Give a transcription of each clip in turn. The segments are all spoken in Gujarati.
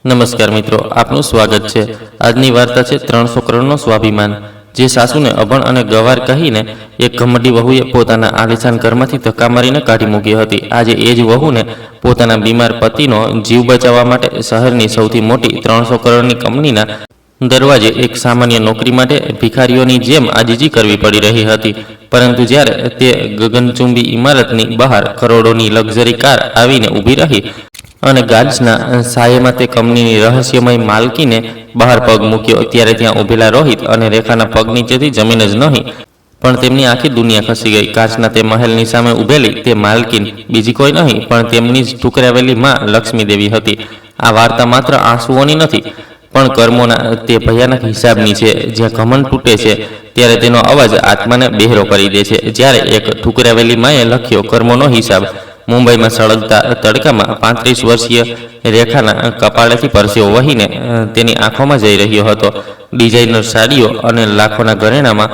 નમસ્કાર મિત્રો, આપનું સ્વાગત છે। આજની વાર્તા છે 300 કરોડનો સ્વાભિમાન। જે સાસુને અભણ અને ગવાર કહીને એક ઘમંડી વહુએ પોતાના આલિશાન ઘરમાંથી ધક્કા મારીને કાઢી મૂકી હતી। આજે એ જ વહુને પોતાના બીમાર પતિનો જીવ બચાવવા માટે શહેરની સૌથી મોટી 300 કરોડની કંપનીના દરવાજે એક સામાન્ય નોકરી માટે ભિખારીઓની જેમ આજીજી કરવી પડી રહી હતી। પરંતુ જ્યારે તે ગગનચુંબી ઇમારતની બહાર કરોડોની લક્ઝરી કાર આવીને ઊભી રહી અને ગાર્ડ્સના સાયેમાં તે કંપનીની રહસ્યમય માલકીને બહાર પગ મૂક્યો, ત્યારે ત્યાં ઊભેલા રોહિત અને રેખાના પગ નીચેથી જમીન જ નહીં પણ તેમની આખી દુનિયા ખસી ગઈ। કાચના તે મહેલની સામે ઊભેલી તે માલકીન બીજી કોઈ નહીં પણ તેમની જ ઠુકરાવેલી માં લક્ષ્મી દેવી હતી। આ વાર્તા માત્ર આંસુઓની નથી પણ કર્મોના તે ભયાનક હિસાબની છે। જ્યાં ઘમંડ તૂટે છે ત્યારે તેનો અવાજ આત્માને બહેરો કરી દે છે। જ્યારે એક ઠુકરાવેલી માએ લખ્યો કર્મોનો હિસાબ। મુંબઈમાં સળગતા તડકામાં 35 વર્ષીય રેખાના કપાળેથી પરસેવો વહીને તેની આંખોમાં જઈ રહ્યો હતો। ડિઝાઇનર સાડીઓ અને લાખોના ઘરેણામાં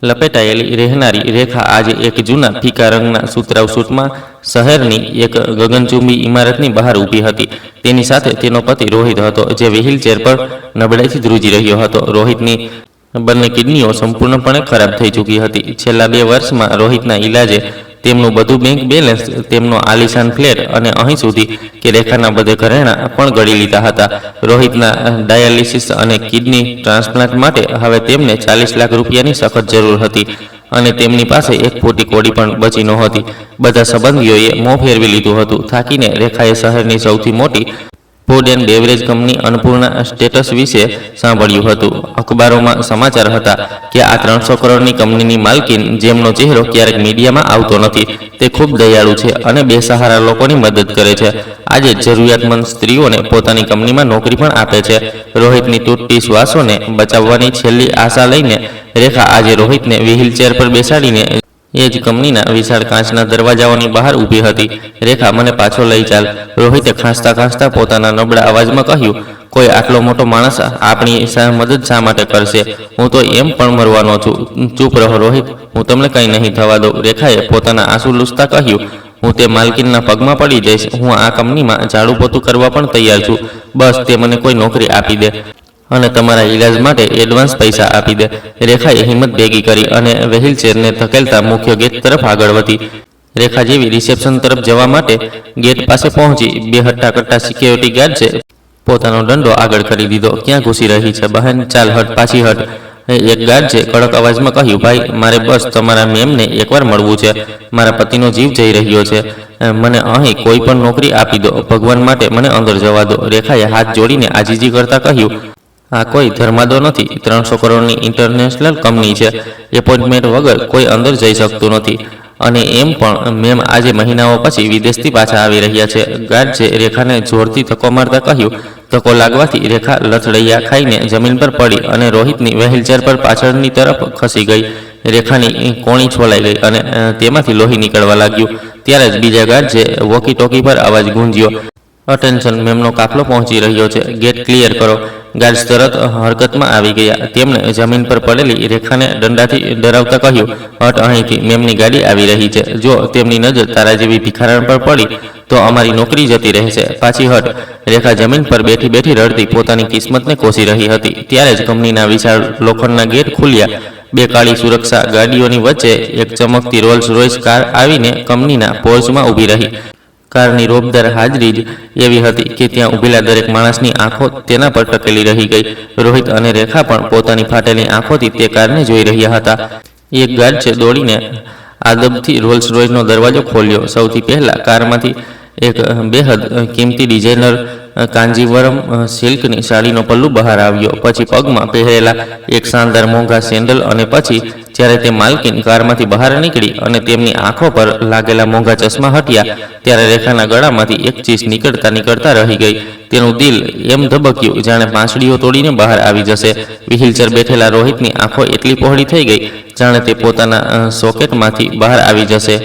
લપેટાયેલી રહેનારી રેખા આજે એક જૂના ફીકા રંગના સુતરાઉ સૂટમાં શહેરની એક ગગનચુંબી ઇમારતની બહાર ઊભી હતી। તેની સાથે તેનો પતિ રોહિત હતો, જે વ્હીલચેર પર નબળાઈથી ધ્રુજી રહ્યો હતો। રોહિતની બંને કિડનીઓ સંપૂર્ણપણે ખરાબ થઈ ચૂકી હતી। છેલ્લા 2 વર્ષમાં રોહિતના ઈલાજે તેમનું બધું બેંક બેલેન્સ, તેમનો આલિશાન ફ્લેટ અને અહીં સુધી કે રેખાના બધે ઘરેણાં પણ ગળી લીધા હતા। રોહિતના ડાયાલિસિસ અને કિડની ટ્રાન્સપ્લાન્ટ માટે હવે તેમને 40 લાખ રૂપિયાની સખત જરૂર હતી અને તેમની પાસે એક ફોટી કોડી પણ બચી નહોતી। બધા સંબંધીઓએ મોં ફેરવી લીધું હતું। થાકીને રેખાએ શહેરની સૌથી મોટી food and beverage company Annapurna status વિશે સાંભળ્યું હતું। અખબારોમાં સમાચાર હતા કે આ 300 કરોડની કંપનીની માલકીન, જેમનો ચહેરો ક્યારેક મીડિયામાં આવતો નથી, તે ખૂબ દયાળુ છે અને બેસહારા લોકોની મદદ કરે છે। આજે જરૂરિયાતમંદ સ્ત્રીઓને પોતાની કંપનીમાં નોકરી પણ આપે છે। રોહિતની તૂટતી શ્વાસોને બચાવવાની છેલ્લી આશા લઈને રેખા આજે રોહિતને વ્હીલચેર પર બેસાડીને એ જ કંપનીના વિશાળ કાચના દરવાજાઓની બહાર ઊભી હતી। રેખા, મને પાછો લઈ ચાલ, રોહિતે ખાંસતા ખાંસતા પોતાના નબળા અવાજમાં કહ્યું। કોઈ આટલો મોટો માણસ આપણી મદદ શા માટે કરશે? હું તો એમ પણ મરવાનો છું। ચૂપ રહો રોહિત, હું તમને કંઈ નહીં થવા દઉં, રેખાએ પોતાના આંસુ લૂછતા કહ્યું। હું તે માલકીનના પગમાં પડી જઈશ। હું આ કંપનીમાં ઝાડુ પોતું કરવા પણ તૈયાર છું। બસ તે મને કોઈ નોકરી આપી દે અને તમારા ઈલાજ માટે એડવાન્સ પૈસા આપી દે। રેખાએ હિંમત ભેગી કરી અને વ્હીલચેરને ધકેલતા મુખ્ય ગેટ તરફ આગળ વધી। રેખા જેવી રિસેપ્શન તરફ જવા માટે ગેટ પાસે પહોંચી, 2 હટ્ટા કટ્ટા સિક્યોરિટી ગાર્ડ્સે પોતાનો દંડો આગળ કરી દીધો। ક્યાં ઘૂસી રહી છે બહેન? ચાલ હટ, પાછી હટ। એક ગાર્ડે કડક અવાજમાં કહ્યું, ભાઈ, મારે બસ તમારા મેમને એકવાર મળવું છે। મારા પતિનો જીવ જઈ રહ્યો છે। મને અહીં કોઈ પણ નોકરી આપી દો, ભગવાન માટે મને અંદર જવા દો। રેખાએ હાથ જોડીને આજીજી કરતા કહ્યું, આ કોઈ ધર્માદો નથી। 300 કરોડની ઇન્ટરનેશનલ કંપની છે। એપોઇન્ટમેન્ટ વગર કોઈ અંદર જઈ શકતું નથી। અને એમ પણ મેમ આજે મહિનાઓ પછી વિદેશથી પાછા આવી રહ્યા છે। ગાર્ડે રેખાને જોરથી ધક્કો મારતા કહ્યું। ધક્કો લાગવાથી રેખા લથડૈયા ખાઈને જમીન પર પડી અને રોહિતની વ્હીલચેર પર પાછળની તરફ ખસી ગઈ। રેખાની કોણી છોલાઈ ગઈ અને તેમાંથી લોહી નીકળવા લાગ્યું। ત્યારે જ બીજા ગાર્ડે વોકી ટોકી પર અવાજ ગુંજ્યો, અટેન્શન, મેમનો કાફલો પહોંચી રહ્યો છે, ગેટ ક્લિયર કરો। ગાર્ડ્સ તરત હરકતમાં આવી ગયા। તેમણે જમીન પર પડેલી રેખાને દંડાથી ડરાવતા કહ્યું, હટ અહીંથી, મેમની ગાડી આવી રહી છે। જો તેમની નજર તારા જેવી ભિખારણ પર પડી તો અમારી નોકરી જતી રહેશે। પાછી હટ। રેખા જમીન પર બેઠી બેઠી રડતી પોતાની કિસ્મતને કોસી રહી હતી। ત્યારે જ કંપનીના વિશાળ લોખંડના ગેટ ખુલ્યા। 2 કાળી સુરક્ષા ગાડીઓની વચ્ચે એક ચમકતી રોલ્સ રોયસ કાર આવીને કંપનીના પોર્ચમાં ઊભી રહી। કારની રોબદાર હાજરી જ એવી હતી કે ત્યાં ઊભેલા દરેક માણસની આંખો તેના પર ટકેલી રહી ગઈ। રોહિત અને રેખા પણ પોતાની ફાટેલી આંખોથી તે કારને જોઈ રહ્યા હતા। એક ગાર્ડે દોડીને આદબથી રોલ્સ રોયસનો દરવાજો ખોલ્યો। સૌથી પહેલા કારમાંથી એક બેહદ કિંમતી ડિઝાઇનર કાંજીવરમ સિલ્કની સાડીનો પલ્લુ બહાર આવ્યો। પછી પગમાં પહેરેલા એક શાનદાર મોંઘા સેન્ડલ અને પછી જ્યારે તે માલકીન કારમાંથી બહાર નીકળી અને તેમની આંખો પર લાગેલા મોંઘા ચશ્મા હટ્યા, ત્યારે રેખાના ગળામાંથી એક ચીસ નીકળતા રહી ગઈ। તેનું દિલ એમ ધબક્યું જાણે પાંસળીઓ તોડીને બહાર આવી જશે। વ્હીલચેર બેઠેલા રોહિતની આંખો એટલી પહોળી થઈ ગઈ જાણે તે પોતાના સોકેટમાંથી બહાર આવી જશે।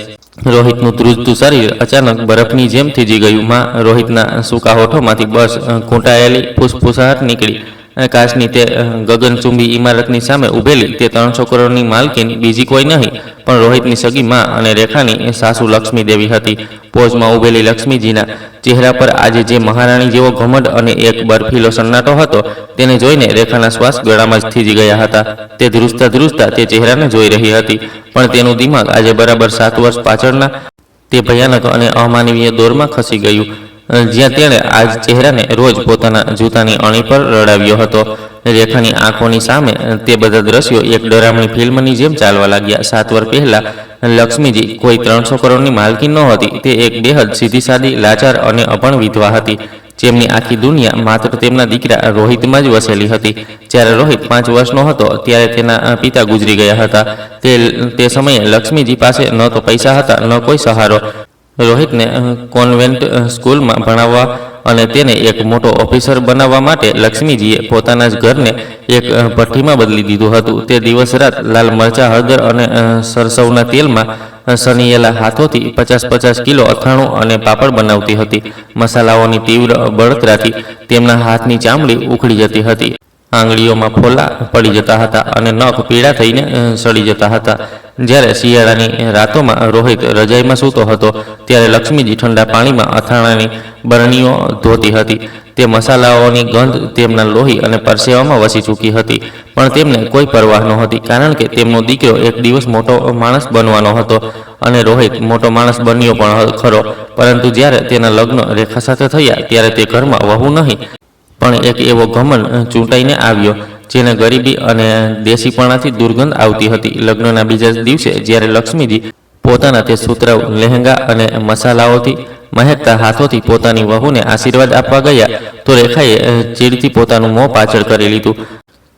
રોહિતનું ધ્રુજતું શરીર અચાનક બરફની જેમ થીજી ગયું। માં રોહિતના સૂકા હોઠોમાંથી બસ ઘૂંટાયેલી ફૂસફૂસાહટ નીકળી કાચની તે ગગનચુંબી ઇમારતની સામે ઊભેલી તે 300 કરોડની માલકીન બીજી કોઈ નહીં પણ રોહિતની સગી માં અને રેખાની સાસુ લક્ષ્મી દેવી હતી. પોઝમાં ઊભેલી લક્ષ્મીજીના ચહેરા પર આજે જે મહારાણી જેવો ઘમંડ અને એક બરફીલો સન્નાટો હતો તેને જોઈને રેખાના શ્વાસ ગળામાં જ થીજી ગયા હતા. તે ધ્રુજતા તે ચહેરાને જોઈ રહી હતી, પણ તેનું દિમાગ આજે બરાબર 7 વર્ષ પાછળના તે ભયાનક અને અમાનવીય દોરમાં ખસી ગયું, જ્યાં તેણે આ જ ચહેરાને રોજ પોતાના જૂતાની અણી પર રડાવ્યો હતો. રેખાની આંખોની સામે તે બધા દ્રશ્યો એક ડરામણી ફિલ્મની જેમ ચાલવા લાગ્યા. 7 વર્ષ પહેલા લક્ષ્મીજી કોઈ 300 કરોડની માલકીન નહોતી. તે એક બેહદ સીધી સાદી, લાચાર અને અભણ વિધવા હતી, જેમની આખી દુનિયા માત્ર તેમના દીકરા રોહિતમાં જ વસેલી હતી. જ્યારે રોહિત 5 વર્ષનો હતો ત્યારે તેના પિતા ગુજરી ગયા હતા. તે સમયે લક્ષ્મીજી પાસે ન તો પૈસા હતા, ન કોઈ સહારો. રોહિતને કોન્વેન્ટ સ્કૂલમાં ભણાવવા અને તેને એક મોટો ઓફિસર બનાવવા માટે લક્ષ્મીજીએ પોતાના જ ઘરને એક ભઠ્ઠીમાં બદલી દીધું હતું. તે દિવસ રાત લાલ મરચાં, હળદર અને સરસવના તેલમાં સનીયેલા હાથોથી 50-50 કિલો અથાણું અને પાપડ બનાવતી હતી. મસાલાઓની તીવ્ર બળતરાથી તેમના હાથની ચામડી ઉખડી જતી હતી, આંગળીઓમાં ફોલ્લા પડી જતા હતા અને નખ પીળા થઈને સડી જતા હતા. જ્યારે શિયાળાની રાતોમાં રોહિત રજાઈમાં સૂતો હતો ત્યારે લક્ષ્મીજી ઠંડા પાણીમાં અથાણાની બરણીઓ ધોતી હતી. તે મસાલાઓની ગંધ તેમના લોહી અને પરસેવામાં વસી ચૂકી હતી, પણ તેમને કોઈ પરવાહ નહોતી, કારણ કે તેમનો દીકરો એક દિવસ મોટો માણસ બનવાનો હતો. અને રોહિત મોટો માણસ બન્યો પણ ખરો, પરંતુ જ્યારે તેના લગ્ન રેખા સાથે થયા ત્યારે તે ઘરમાં વહુ નહીં પણ એક એવો ઘમંડ ચૂંટાઈને આવ્યો જેને ગરીબી અને દેશીપણાથી દુર્ગંધ આવતી હતી. લગ્નના બીજા દિવસે જ્યારે લક્ષ્મીજી પોતાના તે સુતરાઉ લહેંગા અને મસાલાઓથી મહેકતા હાથોથી પોતાની વહુને આશીર્વાદ આપવા ગયા તો રેખાએ ચીડથી પોતાનું મોં પાછળ કરી લીધું.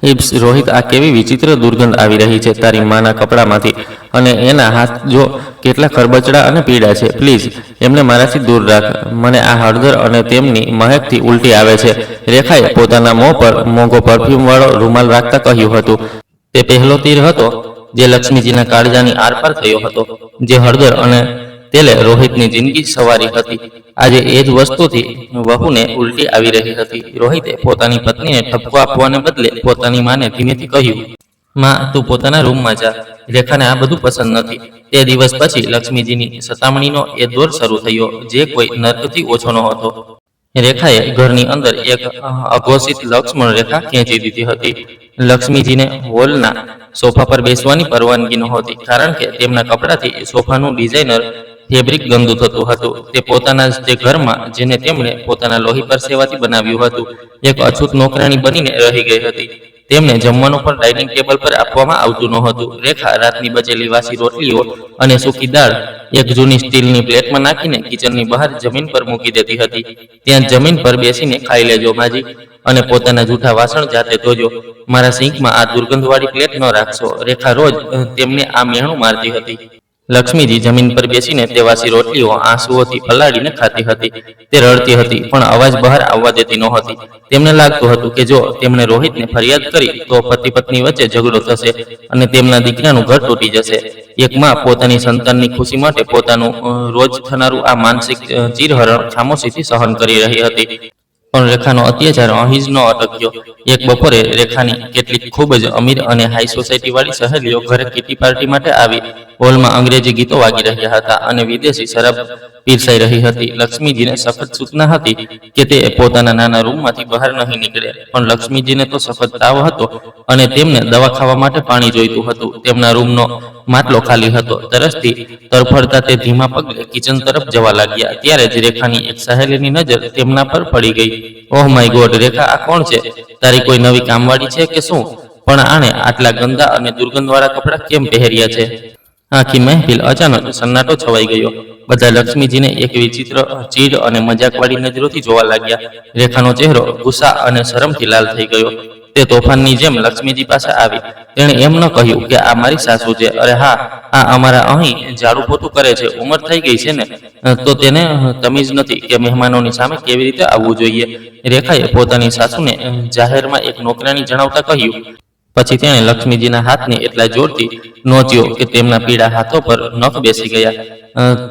ઇબ્સ, રોહિત, આ કેવી વિચિત્ર દુર્ગંધ આવી રહી છે તારી માના કપડામાંથી, અને એના હાથ જો કેટલા ખરબચડા અને પીળા છે. પ્લીઝ એમને મારાથી દૂર રાખ. મને આ હળદર અને તેમની મહેકથી ઉલટી આવે છે. રેખાએ પોતાના મોં પર મોંઘો પરફ્યુમવાળો રૂમાલ રાખતા કહ્યું હતું. તે પહેલો તીર હતો જે લક્ષ્મીજીના કાળજાની આરપાર થયો હતો. જે હળદર અને તેલે રોહિતની જિંદગી સવારી હતી, આજે એ જ વસ્તુથી વહુને ઉલટી આવી રહી હતી. રોહિતે પોતાની પત્નીને ઠપકો આપવાને બદલે પોતાની માને ધીમેથી કહ્યું, માં, તું પોતાના રૂમમાં જા. રેખાને આ બધું પસંદ નથી. તે દિવસ પછી લક્ષ્મીજીની સતામણીનો એ દોર શરૂ થયો જે કોઈ નર્કથી ઓછો નહોતો. રેખાએ ઘરની અંદર એક અઘોષિત લક્ષ્મણ રેખા ખેંચી દીધી હતી. લક્ષ્મીજીને હોલના સોફા પર બેસવાની પરવાનગી નહોતી, કારણ કે તેમના કપડાથી સોફાનું ડિઝાઇનર ફેબ્રિક ગંદુ થતું હતું. તે પોતાના જ તે ઘરમાં, જેને તેમણે પોતાના લોહી પર સેવાથી બનાવ્યું હતું, એક અછૂત નોકરાણી બનીને રહી ગઈ હતી. તેમને જમવાનું પણ ડાઇનિંગ ટેબલ પર આપવામાં આવતું નહોતું. રેખા રાતની બચેલી વાસી રોટલીઓ અને સૂકી દાળ એક જૂની સ્ટીલની પ્લેટમાં નાખીને કિચનની બહાર જમીન પર મૂકી દેતી હતી. ત્યાં જમીન પર બેસીને ખાઈ લેજો માજી, અને પોતાના જૂઠા વાસણ જાતે ધોજો. મારા સિંકમાં આ દુર્ગંધવાળી પ્લેટ ન રાખશો. રેખા રોજ તેમને આ મેણું મારતી હતી. લક્ષ્મીજી જમીન પર બેસીને તે વાસી રોટલીઓ આંસુઓથી પલાળીને ખાતી હતી. તે રડતી હતી, પણ અવાજ બહાર આવવા દેતી નહોતી. તેમને લાગતું હતું કે જો તેમણે રોહિતને ફરિયાદ કરી તો પતિ પત્ની વચ્ચે ઝઘડો થશે અને તેમના દીકરાનું ઘર તૂટી જશે. એક માં પોતાની સંતાનની ખુશી માટે પોતાનું રોજ થનારું આ માનસિક ચીરહરણ ખામોશીથી સહન કરી રહી હતી. પણ રેખાનો અત્યાચાર અહીં જ ન અટક્યો. એક બપોરે રેખાની કેટલીક ખૂબ જ અમીર અને હાઈ સોસાયટીવાળી સહેલીઓ ઘરે કિટી પાર્ટી માટે આવી. હોલમાં અંગ્રેજી ગીતો વાગી રહ્યા હતા અને વિદેશી શરાબ પીરસાઈ રહી હતી. લક્ષ્મીજીને સખત સૂચના હતી કે તે પોતાના નાના રૂમમાંથી બહાર નહીં નીકળે, પણ લક્ષ્મીજીને તો સખત તાવ હતો અને તેમને દવા ખાવા માટે પાણી જોઈતું હતું. તેમના રૂમનો માટલો ખાલી હતો. તરસથી તરફડતા તે ધીમા પગલે કિચન તરફ જવા લાગ્યા. ત્યારે જ રેખાની એક સહેલીની નજર તેમના પર પડી ગઈ. ઓહ માય ગોડ, રેખા, આ કોણ છે? તારી કોઈ નવી કામવાળી છે કે શું? પણ આણે આટલા ગંદા અને દુર્ગંધવાળા કપડાં કેમ પહેર્યા છે? આખી મહેફિલ અચાનક સન્નાટો છવાઈ ગયો. બધા લક્ષ્મીજીને એક વિચિત્ર ચીડ અને મજાકવાળી નજરોથી જોવા લાગ્યા. રેખાનો ચહેરો ગુસ્સા અને શરમથી લાલ થઈ ગયો. તે તોફાનની જેમ લક્ષ્મીજી પાસે આવી. તેણે એમ ન કહ્યું કે આ મારી સાસુ છે. અરે હા, આ અમારા અહીં ઝાડુ પોતું કરે છે. ઉંમર થઈ ગઈ છે ને, તો તેને તમીજ નથી કે મહેમાનોની સામે કેવી રીતે આવવું જોઈએ. રેખાએ પોતાની સાસુને જાહેરમાં એક નોકરાણી જણાવતા કહ્યું. પછી તેણે લક્ષ્મીજીના હાથને એટલા જોરથી નોચ્યો કે તેમના પીળા હાથો પર નખ બેસી ગયા.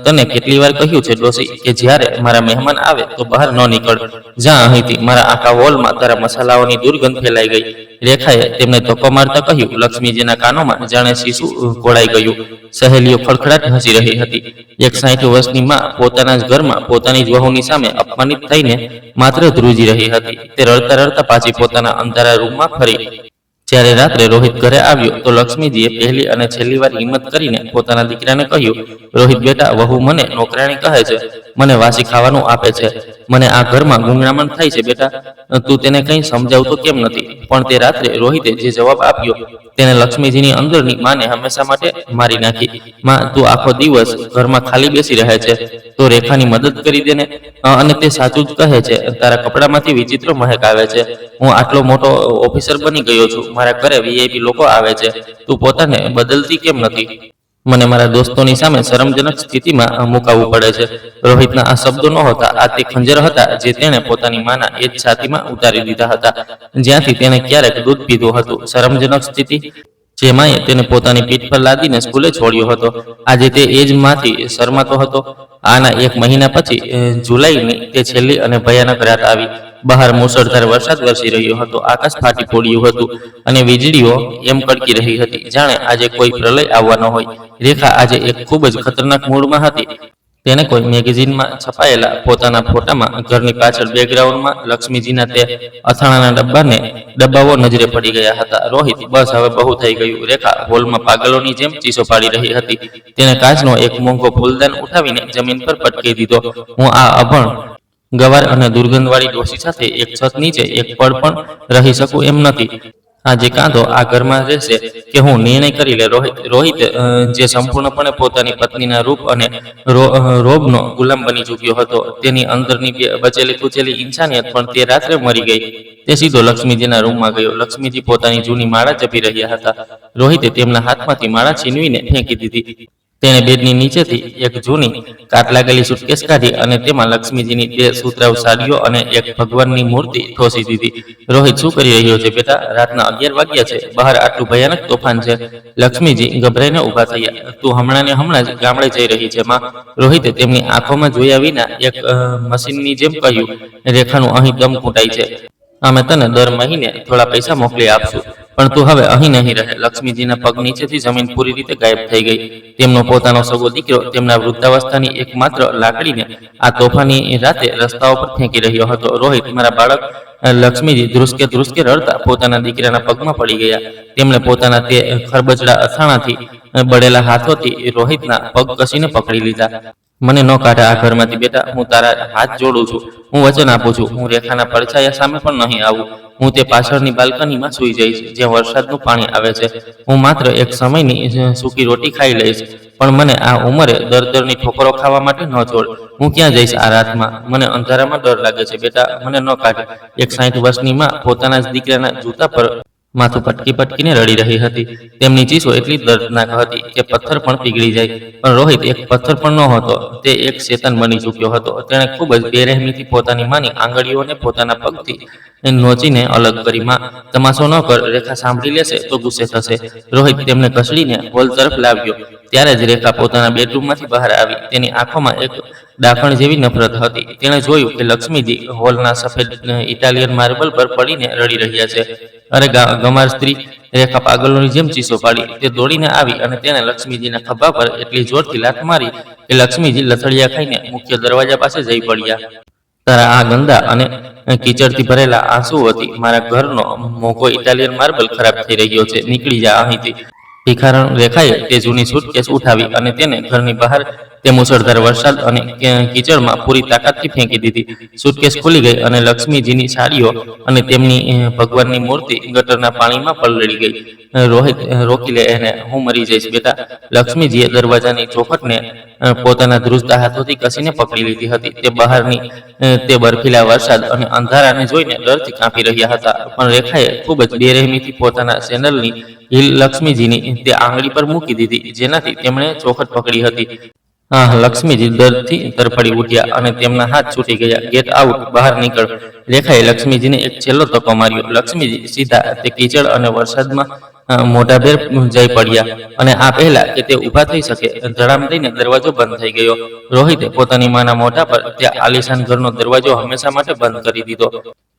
તને કેટલી વાર કહ્યું છે ડોસી કે જ્યારે મારા મહેમાન આવે તો બહાર ન નીકળ. જ્યાં અહીંથી મારા આખા હોલમાં તારા મસાલાઓની દુર્ગંધ ફેલાઈ ગઈ. રેખાએ તેમને ધક્કો મારતા કહ્યું. લક્ષ્મીજીના કાનોમાં જાણે શીશુ ઘોળાઈ ગયું. સહેલીઓ ખડખડાટ હસી રહી હતી. એક 60 વર્ષની માં પોતાના જ ઘરમાં પોતાની જ વહુની સામે અપમાનિત થઈને માત્ર ધ્રુજી રહી હતી. તે રડતા રડતા પાછી પોતાના અંધારા રૂમમાં ફરી. જ્યારે રાત્રે રોહિત ઘરે આવ્યો તો લક્ષ્મીજીએ પહેલી અને છેલ્લી વાર હિંમત કરીને પોતાના દીકરાને કહ્યું, રોહિત બેટા, વહુ મને નોકરાણી કહે છે, મને વાસી ખાવાનું આપે છે, મને આ ઘરમાં ગુંગળામણ થાય છે. બેટા, તું તેને કંઈ સમજાવતો કેમ નથી? પણ તે રાત્રે રોહિતે જે જવાબ આપ્યો તેને લક્ષ્મીજીની અંદરની માને હંમેશા માટે મારી નાખી. માં, તું આખો દિવસ ઘરમાં ખાલી બેસી રહે છે, તો રેખાની મદદ કરી દેને. અને તે સાચું જ કહે છે, તારા કપડામાંથી વિચિત્ર મહેક આવે છે. હું આટલો મોટો ઓફિસર બની ગયો છું, મારા ઘરે વીઆઈપી લોકો આવે છે, તું પોતાને બદલતી કેમ નથી? મને મારા દોસ્તોની સામે શરમજનક સ્થિતિમાં મુકાવવું પડે છે. રોહિતના આ શબ્દો નહોતા, આ તે ખંજર હતા જે તેણે પોતાની માના એ જ છાતીમાં ઉતારી દીધા હતા, જ્યાંથી તેણે ક્યારેક દૂધ પીધું હતું. શરમજનક સ્થિતિ જે માએ તેને પોતાની પીઠ પર લાદીને સ્કૂલે છોડ્યો હતો, આજે તે એ જ માંથી શરમાતો હતો. આના 1 મહિના પછી જુલાઈની તે છેલ્લી અને ભયાનક રાત આવી. બહાર મુશળધાર વરસાદ વરસી રહ્યો હતો. આકાશ ફાટી પડ્યું હતું અને વીજળીઓ એમ કડકી રહી હતી જાણે આજે કોઈ પ્રલય આવવાનો હોય. રેખા આજે એક ખૂબ જ ખતરનાક મૂડમાં હતી. તેને કોઈ મેગેઝિનમાં છપાયેલા પોતાના ફોટામાં ઘરની પાછળ બેકગ્રાઉન્ડમાં લક્ષ્મીજીના તે અથાણાના ડબ્બાઓ નજરે પડી ગયા હતા. રોહિત, બસ હવે બહુ થઈ ગયું. રેખા હોલમાં પાગલોની જેમ ચીસો પાડી રહી હતી. તેને કાચનો એક મોંઘો ફૂલદાન ઉઠાવીને જમીન પર પટકી દીધો. હું આ અભણ, ગવાર અને દુર્ગંધવાળી ડોસી સાથે એક છત નીચે એક પળ પણ રહી શકું એમ નથી. આજે કાં તો આ ઘરમાં રહેશે કે હું નિર્ણય કરી લે. રોહિત જે સંપૂર્ણપણે પોતાની પત્નીના રૂપ અને રોબનો ગુલામ બની ચૂક્યો હતો, તેની અંદરની બચેલી કુચેલી ઇન્સાનિયત પણ તે રાત્રે મરી ગઈ. તે સીધો લક્ષ્મીજીના રૂમમાં ગયો. લક્ષ્મીજી પોતાની જૂની માળા જપી રહ્યા હતા. રોહિતે તેમના હાથમાંથી માળા છીનવીને ફેંકી દીધી. તેણે બેડની નીચેથી એક જૂની કાટ લાગેલી સુટકેસ કાઢી અને તેમાં લક્ષ્મીજીની 2 સુતરાઉ સાડીઓ અને એક ભગવાનની મૂર્તિ ઠોસી દીધી. રોહિત, શું કરી રહ્યો છે બેટા? રાતના 11 વાગ્યા છે. બહાર આટલું ભયાનક તોફાન છે. લક્ષ્મીજી ગભરાઈને ઊભા થયા. તું હમણાં જ ગામડે જઈ રહી છે માં. રોહિતે તેમની આંખોમાં જોયા વિના એક મશીનની જેમ કહ્યું. રેખાનું અહીં દમ ઘૂંટાય છે. અમે તને દર મહિને થોડા પૈસા મોકલી આપશું, પણ તું હવે અહીં નહીં રહે. લક્ષ્મીજીના પગ નીચેથી જમીન પૂરી રીતે ગાયબ થઈ ગઈ. તેમનો પોતાનો સગો દીકરો તેમના વૃદ્ધાવસ્થાની એકમાત્ર લાકડીને આ તોફાની રાતે રસ્તાઓ પર ફેંકી રહ્યો હતો. રોહિત, મારા બાળક. લક્ષ્મીજી ધ્રુસકે રડતા પોતાના દીકરાના પગમાં પડી ગયા. તેમણે પોતાના તે ખરબચડા અથાણાથી બળેલા હાથોથી રોહિતના પગ કસીને પકડી લીધા. મને ન કાઢે આ ઘરમાંથી બેટા. હું તારા હાથ જોડું છું. હું વચન આપું છું, હું રેખાના પડછાયા સામે પણ નહીં આવું. હું તે પાછળની બાલ્કનીમાં સૂઈ જઈશ જ્યાં વરસાદનું પાણી આવે છે. હું માત્ર એક સમયની સૂકી રોટી ખાઈ લઈશ, પણ મને આ ઉંમરે દરની ઠોકરો ખાવા માટે ન છોડ. હું ક્યાં જઈશ આ રાતમાં? મને અંધારામાં ડર લાગે છે બેટા, મને ન કાઢે. એક 60 વર્ષની માં પોતાના જ દીકરાના જૂતા પર માથું પટકીને રડી રહી હતી. તેમની ચીસો એટલી દર્દનાક હતી કે પથ્થર પણ પીગળી જાય. પણ રોહિત એક પથ્થર પણ નહોતો, તે એક શેતાન બની ચૂક્યો હતો. તેણે ખૂબ જ બેરહેમીથી પોતાની માની આંગળીઓને પોતાના પગથી નોચીને અલગ કરી. માં, તમાશો ન કર. રેખા સાંભળી લેશે તો ગુસ્સે થશે. રોહિત તેમને કસડીને હોલ તરફ લાવ્યો. ત્યારે જ રેખા પોતાના બેડરૂમમાંથી બહાર આવી. તેની આંખોમાં એક ડાકણ જેવી નફરત હતી. તેણે જોયું કે લક્ષ્મીજી હોલના સફેદ ઇટાલિયન માર્બલ પર પડીને રડી રહ્યા છે. અરે ગમાર સ્ત્રી! રેખા પાગલોની જેમ ચીસો પાડી. તે દોડીને આવી અને તેણે લક્ષ્મીજીના ખભા પર એટલી જોરથી લાત મારી કે લક્ષ્મીજી લથડિયા ખાઈને મુખ્ય દરવાજા પાસે જઈ પડ્યા. તારા આ ગંદા અને કીચડથી ભરેલા આંસુઓથી મારા ઘરનો મોંઘો ઇટાલિયન માર્બલ ખરાબ થઈ રહ્યો છે. નીકળી જા અહીંથી. ભિખારણ રેખાએ તે જૂની સૂટકેસ ઉઠાવી અને તેને ઘરની બહાર તે મુશળધાર વરસાદ અને કીચડમાં પૂરી તાકાતથી ફેંકી દીધી. સૂટકેસ ખુલી ગઈ અને લક્ષ્મીજીની સાડીઓ અને તેમની ભગવાનની મૂર્તિ ગટરના પાણીમાં પલળી ગઈ. રોહિત, રોકી લે એને, હું મરી જઈશ બેટા. લક્ષ્મીજીએ દરવાજાની ચોખટને પોતાના ધ્રુજતા હાથોથી કસીને પકડી લીધી હતી. તે બહારની તે બરફીલા વરસાદ અને અંધારાને જોઈને ડરથી કાંપી રહ્યા હતા. પણ રેખાએ ખૂબ જ બેરહેમીથી પોતાના સેન્ડલની હીલ લક્ષ્મીજીની તે આંગળી પર મૂકી દીધી, જેનાથી તેમણે ચોખટ પકડી હતી. લક્ષ્મીજી દર્દથી તરફડી ઉઠ્યા અને તેમના હાથ છૂટી ગયા. ગેટ આઉટ, બહાર નીકળ. રેખાએ લક્ષ્મીજીને એક છેલ્લો ધક્કો માર્યો. લક્ષ્મીજી સીધા તે કીચડ અને વરસાદમાં મોઢાભેર જઈ પડ્યા અને આ પહેલા કે તે ઊભા થઈ શકે ધડામ દઈને દરવાજો બંધ થઈ ગયો. રોહિતે પોતાની માના મોઢા પર ત્યાં આલિશાન ઘરનો દરવાજો હંમેશા માટે બંધ કરી દીધો.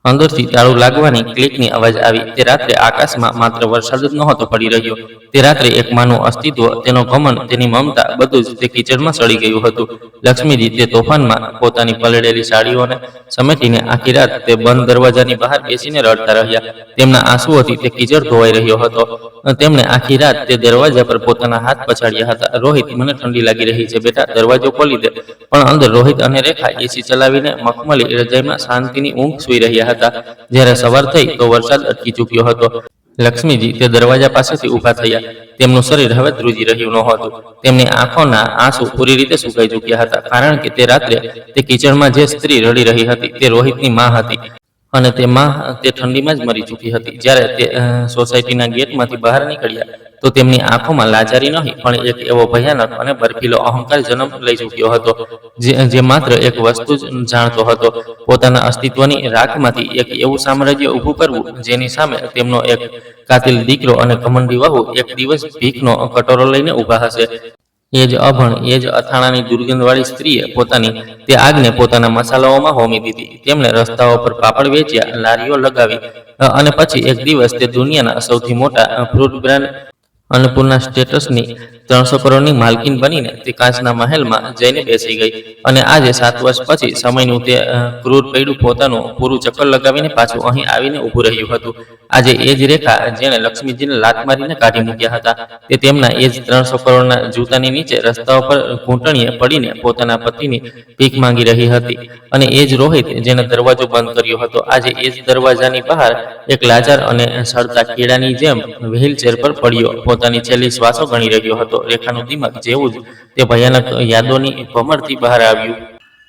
અંદરથી તાળું લાગવાની ક્લિકની અવાજ આવી. તે રાત્રે આકાશમાં માત્ર વરસાદ જ નહોતો પડી રહ્યો. તે રાત્રે એક માનું અસ્તિત્વ, તેનો ઘમંડ, તેની મમતા, બધું જ તે કીચડમાં સડી ગયું હતું. લક્ષ્મીજી તે તોફાનમાં પોતાની પલળેલી સાડીઓને સમેટીને આખી રાત તે બંધ દરવાજાની બહાર બેસીને રડતા રહ્યા. તેમના આંસુઓથી તે કીચડ ધોવાઈ રહ્યો હતો. તેમણે આખી રાત તે દરવાજા પર પોતાના હાથ પછાડ્યા હતા. રોહિત, મને ઠંડી લાગી રહી છે બેટા, દરવાજો ખોલી દે. પણ અંદર રોહિત અને રેખા એસી ચલાવીને મખમલી રજાઈમાં શાંતિની ઊંઘ સૂઈ રહ્યા હતા. જ્યારે સવાર થઈ તો વરસાદ અટકી ચૂક્યો હતો. લક્ષ્મીજી તે દરવાજા પાસેથી ઊભા થયા. તેમનું શરીર હવે ધ્રુજી રહ્યું નહોતું. તેમની આંખોના આંસુ પૂરી રીતે સુકાઈ ચૂક્યા હતા, કારણ કે તે રાત્રે તે કિચડમાં જે સ્ત્રી રડી રહી હતી તે રોહિતની માં હતી અને તે માં તે ઠંડીમાં જ મરી ચૂકી હતી. જ્યારે તે સોસાયટીના ગેટમાંથી બહાર નીકળ્યા તો તેમની આંખોમાં લાચારી નહીં પણ એક એવો ભયાનક અને બરફીલો અહંકાર જન્મ લઈ ચૂક્યો હતો, જે માત્ર એક વસ્તુ જ જાણતો હતો, પોતાના અસ્તિત્વની રાખમાંથી એક એવું સામ્રાજ્ય ઊભું કરવું જેની સામે તેમનો એક કાતિલ દીકરો અને ઘમંડી વહુ એક દિવસ ભીખનો કટોરો લઈને ઊભા હશે. એ જ અભણ, એ જ અથાણાની દુર્ગંધવાળી સ્ત્રીએ પોતાની તે આગને પોતાના મસાલાઓમાં હોમી દીધી. તેમણે રસ્તાઓ પર પાપડ વેચ્યા, લારીઓ લગાવી અને પછી એક દિવસ તે દુનિયાના સૌથી મોટા ફ્રૂટ બ્રાન્ડ અન્નપૂર્ણા સ્ટેટસની 300 કરોડની માલકીન બનીને તે કાચના મહેલમાં જઈને બેસી ગઈ. અને આજે 7 વર્ષ પછી સમયનું તે ક્રૂર પૈડું પોતાનું પૂરું ચક્કર લગાવીને પાછું અહીં આવીને ઊભું રહ્યું હતું. આજે એ જ રેખા જેણે લક્ષ્મીજીને લાત મારીને કાઢી મૂક્યા હતા, તે તેમના એ જ 300 કરોડના જૂતાની નીચે રસ્તાઓ પર ઘૂંટણીએ પડીને પોતાના પતિની ભીખ માંગી રહી હતી. અને એ જ રોહિત જેને દરવાજો બંધ કર્યો હતો, આજે એ જ દરવાજાની બહાર એક લાચાર અને સડતા કીડાની જેમ વ્હીલચેર પર પડ્યો પોતાની છેલ્લી શ્વાસો ગણી રહ્યો હતો. રેખાનું દિમાગ જેવું જ તે ભયાનક યાદોની ભમરથી બહાર આવ્યું.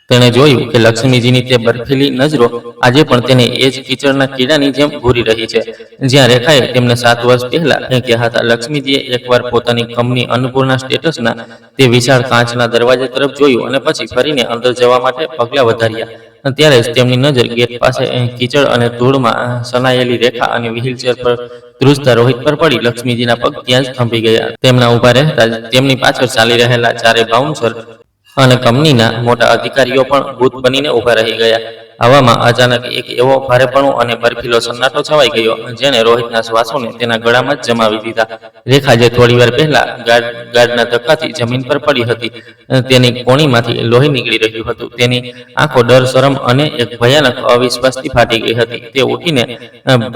તેણે જોયું કે લક્ષ્મીજીની તે બરફીલી નજરો આજે પણ તેને એ જ કીચડના કીડાની જેમ ઘૂરી રહી છે, જ્યાં રેખાએ તેમને 7 વર્ષ પહેલા ફેંક્યા હતા. લક્ષ્મીજીએ એકવાર પોતાની કંપની અન્નપૂર્ણા સ્ટેટસના તે વિશાળ કાચના દરવાજા તરફ જોયું અને પછી ફરીને અંદર જવા માટે પગલાં વધાર્યા. ત્યારે જ તેમની નજર ગેટ પાસે કીચડ અને ધૂળમાં સનાયેલી રેખા અને વ્હીલચેર પર ધ્રુજતા રોહિત પર પડી. લક્ષ્મીજીના પગ ત્યાં જ થંભી ગયા. તેમના ઊભા રહેતા જ તેમની પાછળ ચાલી રહેલા 4 બાઉન્સર અને કંપનીના મોટા અધિકારીઓ પણ ભૂત બનીને ઊભા રહી ગયા. આવામાં અચાનક એક એવો ભારેપણું અને બરફીલો સન્નાટો છવાઈ ગયો, જેણે રોહિતના શ્વાસોને તેના ગળામાં જ જમાવી દીધા. રેખા જે થોડીવાર પહેલા ગાર્ડના ધક્કાથી જમીન પર પડી હતી, તેની કોણીમાંથી લોહી નીકળી રહ્યું હતું. તેની આંખો ડર, શરમ અને એક ભયાનક અવિશ્વાસથી ફાટી ગઈ હતી. તે ઉઠીને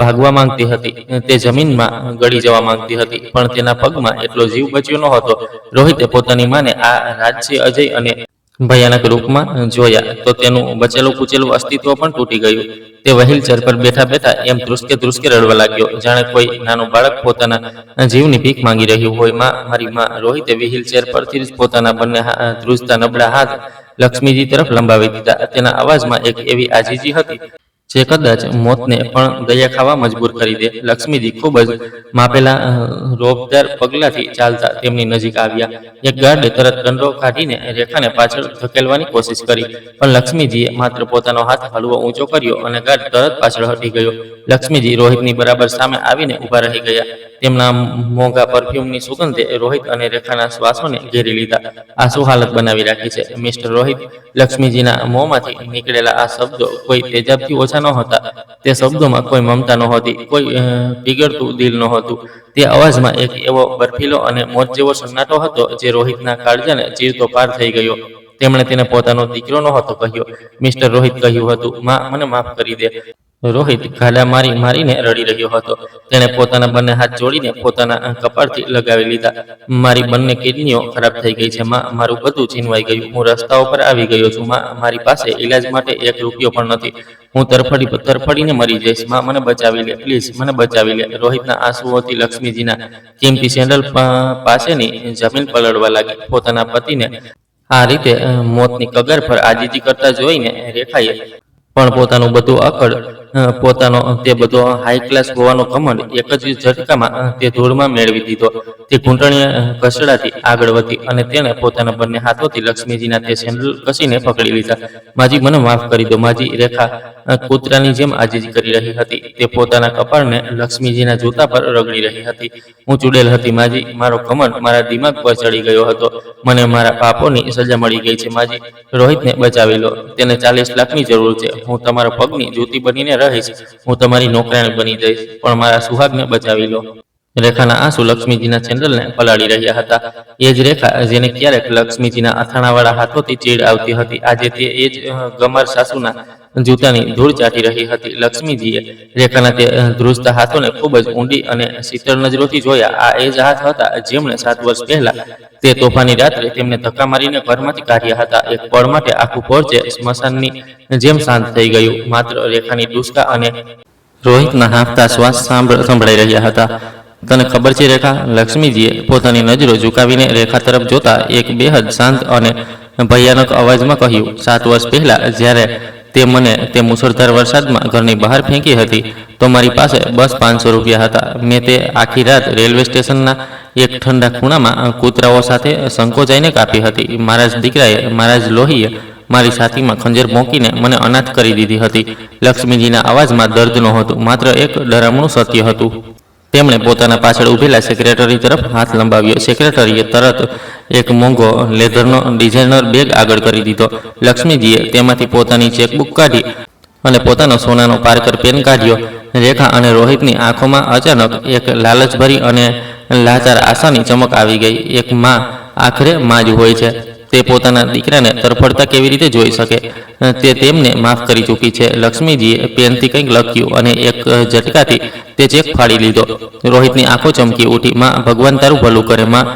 ભાગવા માંગતી હતી, તે જમીનમાં ગળી જવા માંગતી હતી, પણ તેના પગમાં એટલો જીવ બચ્યો નહોતો. રોહિતે પોતાની માને આ રાજ્ય અજય અને ભયાનક રૂપમાં જોયા તો તેનું બચેલું કૂચેલું અસ્તિત્વ પણ તૂટી ગયું. તે વ્હીલચેર પર બેઠા બેઠા એમ ધ્રુસકે રડવા લાગ્યો, જાણે કોઈ નાનું બાળક પોતાના જીવની ભીખ માંગી રહ્યું હોય. માં, મારી માં. રોહિતે વ્હીલચેર પરથી જ પોતાના બંને ધ્રુજતા નબળા હાથ લક્ષ્મીજી તરફ લંબાવી દીધા. તેના અવાજમાં એક એવી આજીજી હતી જે કદાચ મોતને પણ દયા ખાવા મજબૂર કરી દે. લક્ષ્મીજી ખૂબ જ માપેલા રોબદાર પગલાંથી ચાલતા તેમની નજીક આવ્યા. એક ગાર્ડે તરત દંડો કાઢીને રેખાને પાછળ ધકેલવાની કોશિશ કરી, પણ લક્ષ્મીજીએ માત્ર પોતાનો હાથ હળવો ઊંચો કર્યો અને ગાર્ડ તરત પાછળ હટી ગયો. લક્ષ્મીજી રોહિતની બરાબર સામે આવીને ઊભા રહી ગયા. તેમના મોંઘા પરફ્યુમની સુગંધે રોહિત અને રેખાના શ્વાસોને ઘેરી લીધા. આ શું હાલત બનાવી રાખી છે, મિસ્ટર રોહિત? લક્ષ્મીજીના મોંમાંથી નીકળેલા આ શબ્દો કોઈ તેજાબથી ઓછા નહોતા. તે શબ્દોમાં કોઈ મમતા નહોતી, કોઈ પીગળતું દિલ નહોતું. તે અવાજમાં એક એવો બરફીલો અને મોત જેવો સન્નાટો હતો જે રોહિતના કાળજાને ચીરતો પાર થઈ ગયો. તેમણે તેને પોતાનો દીકરો નહોતો કહ્યો, મિસ્ટર રોહિત કહ્યું હતું. માં, મને માફ કરી દે. રોહિત ગાડા મારીને રડી રહ્યો હતો. તેણે પોતાના બંને હાથ જોડીને પોતાના કપાળથી લગાવી લીધા. મારી બંને કિડનીઓ ખરાબ થઈ ગઈ છે માં, મારું બધું છીનવાઈ ગયું. હું રસ્તાઓ પર આવી ગયો છું માં, મારી પાસે ઈલાજ માટે 1 રૂપિયો પણ નથી. હું તરફડીને મરી જઈશ માં, મને બચાવી લે પ્લીઝ, મને બચાવી લે. રોહિતના આંસુઓથી લક્ષ્મીજીના કિંમતી સેન્ડલ પાસેની જમીન પલળવા લાગી. પોતાના પતિને આ રીતે મોતની કગાર પર આજીજી કરતા જોઈને રેખાએ પણ પોતાનું બધું અકડ પોતાનો તે બધો હાઈ ક્લાસ હોવાનો ઘમંડ એક જ ઝટકામાં તે ધૂળમાં મેળવી દીધો. તે ઘૂંટણીએ ઘસડાથી આગળ વધી અને તેણે પોતાના બંને હાથોથી લક્ષ્મીજીના તે સેન્ડલ કસીને પકડી લીધા. માજી, મને માફ કરી દો. માજી. રેખા કૂતરાની જેમ આજીજી કરી રહી હતી. તે પોતાના કપાળને લક્ષ્મીજીના જૂતા પર રગડી રહી હતી. હું ચૂડેલ હતી માજી. મારો ઘમંડ મારા દિમાગ પર ચડી ગયો હતો. મને મારા પાપોની સજા મળી ગઈ છે માજી. રોહિતને બચાવી લો. તેને 40 લાખની જરૂર છે. હું તમારા પગની જૂતી બનીને રહીશ. હું તમારી નોકરાણી બની જઈશ, પણ મારા સુહાગને બચાવી લો. રેખાના આંસુ લક્ષ્મીજીના સેન્ડલને પલાળી રહ્યા હતા. એ જ રેખા જેને ક્યારેક લક્ષ્મીજીના અથાણાવાળા હાથોથી ચીડ આવતી હતી, આજે તે એ જ ગમાર સાસુના જૂતાની ધૂળ ચાટી રહી હતી. લક્ષ્મીજીએ રેખાના તે ધ્રુજતા હાથોને ખૂબ જ ઊંડી અને શીતળ નજરોથી જોયા. આ એ જ હાથ હતા જેમણે 7 વર્ષ પહેલા તે તોફાની રાત્રે તેમને ધક્કા મારીને ઘરમાંથી કાઢ્યા હતા. એક પળ માટે આખું પોર્ચે સ્મશાનની જેમ શાંત થઈ ગયું. માત્ર રેખાની ડૂસકા અને રોહિતના હાંફતા શ્વાસ સંભળાઈ રહ્યા હતા. તને ખબર છે રેખા? લક્ષ્મીજીએ પોતાની નજરો ઝુકાવીને રેખા તરફ જોતા એક બેહદ શાંત અને ભયાનક અવાજમાં કહ્યું, 7 વર્ષ પહેલા જ્યારે તે મને તે મુસળધાર વરસાદમાં ઘરની બહાર ફેંકી હતી તો મારી પાસે બસ 500 રૂપિયા હતા. મેં તે આખી રાત રેલવે સ્ટેશનના એક ઠંડા ખૂણામાં કૂતરાઓ સાથે સંકોચાઈને કાપી હતી. મારા જ દીકરાએ, મારા જ લોહીએ મારી છાતીમાં ખંજર ભોંકીને મને અનાથ કરી દીધી હતી. લક્ષ્મીજીના અવાજમાં દર્દ નહોતું, માત્ર એક ડરામણું સત્ય હતું. તેમણે પોતાના પાછળ ઊભેલા સેક્રેટરી તરફ હાથ લંબાવ્યો. સેક્રેટરીએ તરત એક મોંઘો લેધરનો ડિઝાઇનર બેગ આગળ કરી દીધો. લક્ષ્મીજીએ તેમાંથી પોતાની ચેકબુક કાઢી અને પોતાનો સોનાનો પાર્કર પેન કાઢ્યો. રેખા અને રોહિતની આંખોમાં અચાનક એક લાલચભરી અને લાચાર આશાની ચમક આવી ગઈ. એક માં આખરે માં જ હોય છે. તે પોતાના દીકરાને તરફડતા કેવી રીતે જોઈ શકે? તે તેમને માફ કરી ચૂકી છે. લક્ષ્મીજીએ પેનથી કંઈક લખ્યું અને એક ઝટકાથી તે ચેક ફાડી લીધો. રોહિતની આંખો ચમકી ઉઠી. માં, ભગવાન તારું ભલું કરે. માં,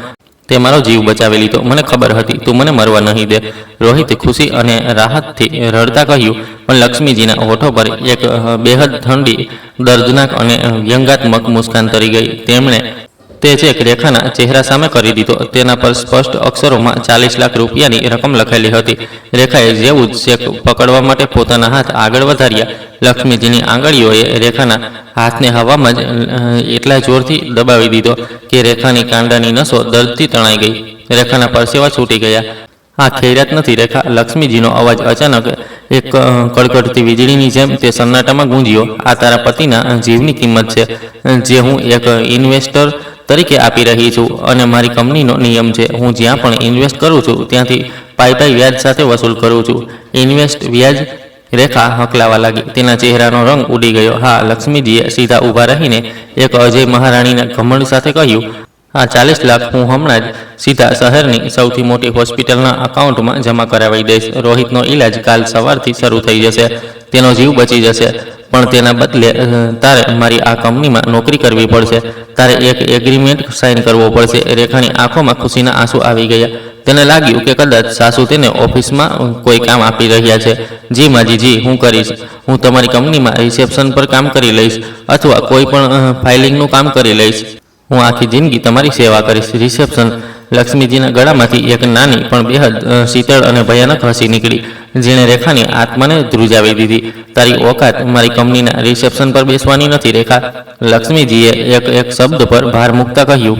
તે મારો જીવ બચાવી લીધો. મને ખબર હતી તું મને મરવા નહીં દે. રોહિતે ખુશી અને રાહતથી રડતા કહ્યું. પણ લક્ષ્મીજીના હોઠો પર એક બેહદ ઠંડી, દર્દનાક અને વ્યંગાત્મક મુસ્કાન તરી ગઈ. તેમણે તે ચેક રેખાના ચહેરા સામે કરી દીધો. તેના પર સ્પષ્ટ અક્ષરોમાં 40 લાખ રૂપિયાની રકમ લખેલી હતી. રેખાએ જેવું જ ચેક પકડવા માટે પોતાના હાથ આગળ વધાર્યા, લક્ષ્મીજીની આંગળીઓએ રેખાના હાથને હવામાં જ એટલા જોરથી દબાવી દીધો કે રેખાની કાંડાની નસો દર્દથી તણાઈ ગઈ. રેખાના પરસેવા છૂટી ગયા. આ ખૈરાત નથી રેખા. લક્ષ્મીજીનો અવાજ અચાનક એક કડકડતી વીજળીની જેમ તે સન્નાટામાં ગૂંજ્યો. આ તારા પતિના જીવની કિંમત છે, જે હું એક ઇન્વેસ્ટર તરીકે આપી રહી છું, અને મારી કંપનીનો નિયમ છે, હું જ્યાં પણ ઇન્વેસ્ટ કરું છું ત્યાંથી પાઈ વ્યાજ સાથે વસૂલ કરું છું. ઇન્વેસ્ટ વ્યાજ? રેખા હકલાવા લાગી. તેના ચહેરાનો રંગ ઉડી ગયો. હા. લક્ષ્મીજીએ સીધા ઊભા રહીને એક અજય મહારાણીના ઘમંડ સાથે કહ્યું, આ 40 લાખ હું હમણાં જ સીધા શહેરની સૌથી મોટી હોસ્પિટલના અકાઉન્ટમાં જમા કરાવી દઈશ. રોહિતનો ઈલાજ કાલ સવારથી શરૂ થઈ જશે. તેનો જીવ બચી જશે. પણ તેના બદલે તારે મારી આ કંપનીમાં નોકરી કરવી પડશે. તારે એક એગ્રીમેન્ટ સાઇન કરવો પડશે. રેખાની આંખોમાં ખુશીના આંસુ આવી ગયા. તેને લાગ્યું કે કદાચ સાસુ તેને ઓફિસમાં કોઈ કામ આપી રહ્યા છે. જી માજી, જી, હું કરીશ. હું તમારી કંપનીમાં રિસેપ્શન પર કામ કરી લઈશ અથવા કોઈ પણ ફાઇલિંગનું કામ કરી લઈશ. હું આખી જિંદગી તમારી સેવા કરીશ. રિસેપ્શન? લક્ષ્મીજીના ગળામાંથી એક નાની પણ બેહદ શીતળ અને ભયાનક હસી નીકળી, જેણે રેખાની આત્માને ધ્રુજાવી દીધી. તારી ઓકાત મારી કંપનીના રિસેપ્શન પર બેસવાની નથી રેખા. લક્ષ્મીજીએ એક શબ્દ પર ભાર મૂકતા કહ્યું.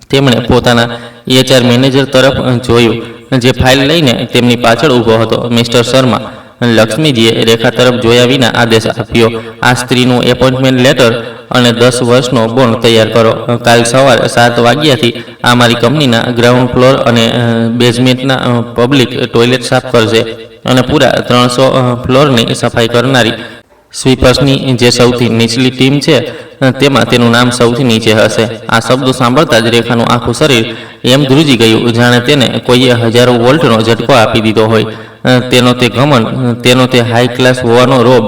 તેમણે પોતાના HR મેનેજર તરફ જોયું, જે ફાઇલ લઈને તેમની પાછળ ઊભો હતો. મિસ્ટર શર્મા. લક્ષ્મીજીએ રેખા તરફ જોયા વિના આદેશ આપ્યો, આ સ્ત્રીનું એપોઇન્ટમેન્ટ લેટર અને 10 વર્ષનો બોન્ડ તૈયાર કરો. કાલ સવારે 7 વાગ્યાથી આ મારી કંપનીના ગ્રાઉન્ડ ફ્લોર અને બેઝમેન્ટના પબ્લિક ટોયલેટ સાફ કરશે અને પૂરા 300 ફ્લોરની સફાઈ કરનારી સ્વીપર્સની જે સૌથી નીચલી ટીમ છે તેમાં તેનું નામ સૌથી નીચે હશે. આ શબ્દો સાંભળતા જ રેખાનું આખું શરીર એમ ધ્રુજી ગયું જાણે તેને કોઈએ 1000 વોલ્ટનો ઝટકો આપી દીધો હોય. તેનો તે ઘમંડ, તેનો તે હાઈ ક્લાસ હોવાનો રોબ,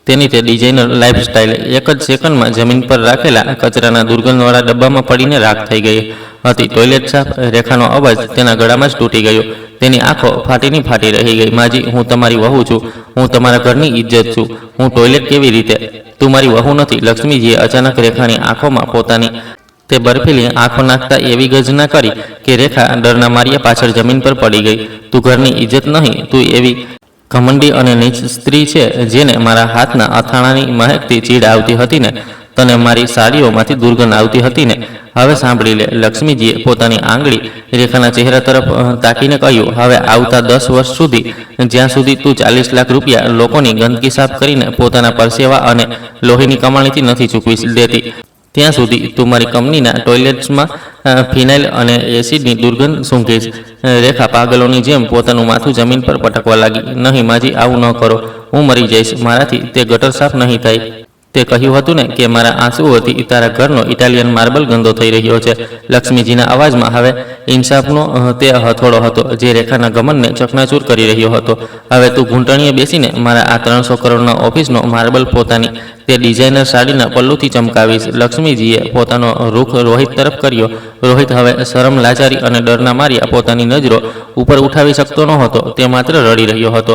તેની તે ડિઝાઇનર લાઇફસ્ટાઇલ એક જ સેકન્ડમાં જમીન પર રાખેલા કચરાના દુર્ગંધવાળા ડબ્બામાં પડીને રાખ થઈ ગઈ હતી. ટોયલેટ સાફ? રેખાનો અવાજ તેના ગળામાં જ તૂટી ગયો. તેની આંખો ફાટીની ફાટી રહી ગઈ. માજી, હું તમારી વહુ છું. હું તમારા ઘરની ઇજ્જત છું. હું ટોયલેટ કેવી રીતે? તું મારી વહુ નથી. લક્ષ્મીજીએ અચાનક રેખાની આંખોમાં પોતાની તે બરફીલી આંખો નાખતા એવી ગર્જના કરી કે રેખા ડરના માર્યા પાછળ જમીન પર પડી ગઈ. તું ઘરની ઇજ્જત નહીં, તું એવી ઘમંડી અને નીચ સ્ત્રી છે, જેને મારા હાથના અથાણાની મહેકથી ચીડ આવતી હતી ને તને મારી સાડીઓમાંથી દુર્ગંધ આવતી હતી ને. હવે સાંભળી લે. લક્ષ્મીજીએ પોતાની આંગળી રેખાના ચહેરા તરફ તાકીને કહ્યું, હવે આવતા 10 વર્ષ સુધી, જ્યાં સુધી તું 40 લાખ રૂપિયા લોકોની ગંદકી સાફ કરીને પોતાના પરસેવા અને લોહીની કમાણીથી નથી ચૂકવી દેતી, ત્યાં સુધી તું મારી કંપનીના ટોયલેટ્સમાં ફિનાઇલ અને એસિડની દુર્ગંધ સૂંઘીશ. રેખા પાગલોની જેમ પોતાનું માથું જમીન પર પટકવા લાગી. નહીં માજી, આવું ન કરો, હું મરી જઈશ, મારાથી તે ગટર સાફ નહીં થાય. તે કહ્યું હતું ને કે મારા આંસુઓથી તારા ઘરનો ઇટાલિયન માર્બલ ગંદો થઈ રહ્યો છે. લક્ષ્મીજીના અવાજમાં હવે ઇન્સાફનો તે હથોડો હતો, જે રેખાના ગમનને ચકનાચૂર કરી રહ્યો હતો. હવે તું ઘૂંટણીએ બેસીને મારા આ 300 કરોડના ઓફિસનો માર્બલ પોતાની તે ડિઝાઇનર સાડીના પલ્લુથી ચમકાવીશ. લક્ષ્મીજીએ પોતાનો રૂખ રોહિત તરફ કર્યો. રોહિત હવે શરમ, લાચારી અને ડરના માર્યા પોતાની નજરો ઉપર ઉઠાવી શકતો નહોતો. તે માત્ર રડી રહ્યો હતો.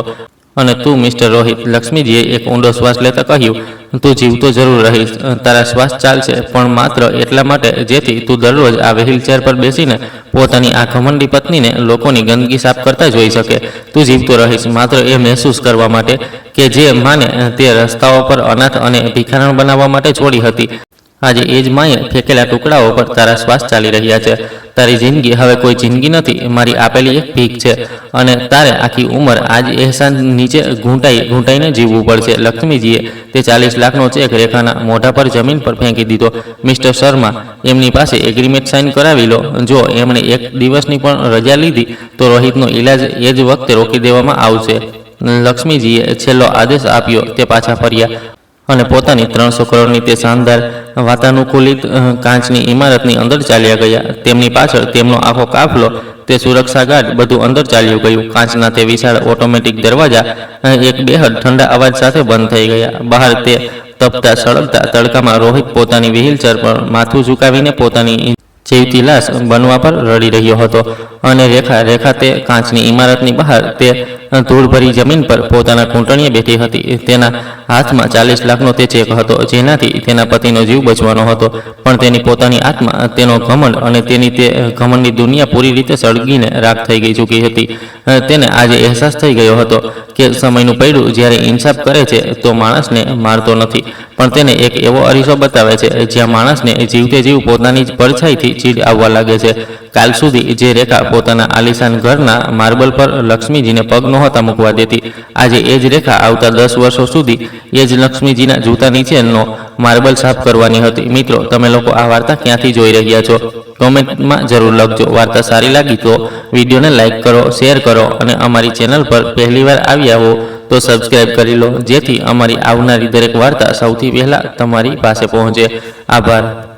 અને તું મિસ્ટર રોહિત, લક્ષ્મીજીએ એક ઊંડો શ્વાસ લેતા કહ્યું, તું જીવતો જરૂર રહીશ. તારા શ્વાસ ચાલશે, પણ માત્ર એટલા માટે જેથી તું દરરોજ આ વ્હીલચેર પર બેસીને પોતાની આ ઘમંડી પત્નીને લોકોની ગંદકી સાફ કરતા જોઈ શકે. તું જીવતો રહીશ માત્ર એ મહેસૂસ કરવા માટે કે જે માને તે રસ્તાઓ પર અનાથ અને ભિખારણ બનાવવા માટે છોડી હતી, આજે એ જ માએ ફેંકેલા ટુકડાઓ પર તારા શ્વાસ ચાલી રહ્યા છે. તારી જિંદગી હવે કોઈ જિંદગી નથી, મારી આપેલી એક ભીખ છે, અને તારે આખી ઉંમર આજ અહેસાન નીચે ઘૂંટાઈને જીવવું પડશે. લક્ષ્મીજીએ તે 40 લાખનો ચેક રેખાના મોઢા પર જમીન પર ફેંકી દીધો. મિસ્ટર શર્મા, એમની પાસે એગ્રીમેન્ટ સાઇન કરાવી લો. જો એમણે 1 દિવસની પણ રજા લીધી તો રોહિતનો ઈલાજ એ જ વખતે રોકી દેવામાં આવશે. લક્ષ્મીજીએ છેલ્લો આદેશ આપ્યો. તે પાછા ફર્યા અને પોતાની 300 કરોડની તે શાનદાર વાતાનુકૂલિત કાચની ઇમારતની અંદર ચાલ્યા ગયા. તેમની પાછળ તેમનો આખો કાફલો, તે સુરક્ષા ગાર્ડ, બધું અંદર ચાલ્યું ગયું. કાચના તે વિશાળ ઓટોમેટિક દરવાજા એક બેહદ ઠંડા અવાજ સાથે બંધ થઈ ગયા. બહાર તે તપતા સળગતા તડકામાં રોહિત પોતાની વ્હીલચેર પર માથું ઝુકાવીને પોતાની જીવતી લાશ બનવા પર રડી રહ્યો હતો. અને રેખા તે કાચની ઇમારતની બહાર તે ધૂળભરી જમીન પર પોતાના ઘૂંટણીએ બેઠી હતી. તેના હાથમાં 40 લાખનો તે ચેક હતો, જેનાથી તેના પતિનો જીવ બચવાનો હતો. પણ તેની પોતાની આત્મા, તેનો ઘમંડ અને તેની તે ઘમંડની દુનિયા પૂરી રીતે સળગીને રાખ થઈ ગઈ ચૂકી હતી. તેને આજે અહેસાસ થઈ ગયો હતો કે સમયનું પૈડું જ્યારે ઇન્સાફ કરે છે તો માણસને મારતો નથી, પણ તેને એક એવો અરીસો બતાવે છે જ્યાં માણસને જીવતે જીવ પોતાની જ પરછાઈથી ચીડ આવવા લાગે છે. કાલ સુધી જે રેખા પોતાના આલિશાન ઘરના માર્બલ પર લક્ષ્મીજીને પગ નહોતા મૂકવા દેતી, આજે એ જ રેખા આવતા 10 વર્ષો સુધી એ જ લક્ષ્મીજીના જૂતા નીચેનો માર્બલ સાફ કરવાની હતી. મિત્રો, તમે લોકો આ વાર્તા ક્યાંથી જોઈ રહ્યા છો? કોમેન્ટમાં જરૂર લખજો. વાર્તા સારી લાગી તો વિડીયોને લાઇક કરો, શેર કરો, અને અમારી ચેનલ પર પહેલીવાર આવ્યા હો તો સબસ્ક્રાઈબ કરી લો, જેથી અમારી આવનારી દરેક વાર્તા સૌથી પહેલાં તમારી પાસે પહોંચે. આભાર.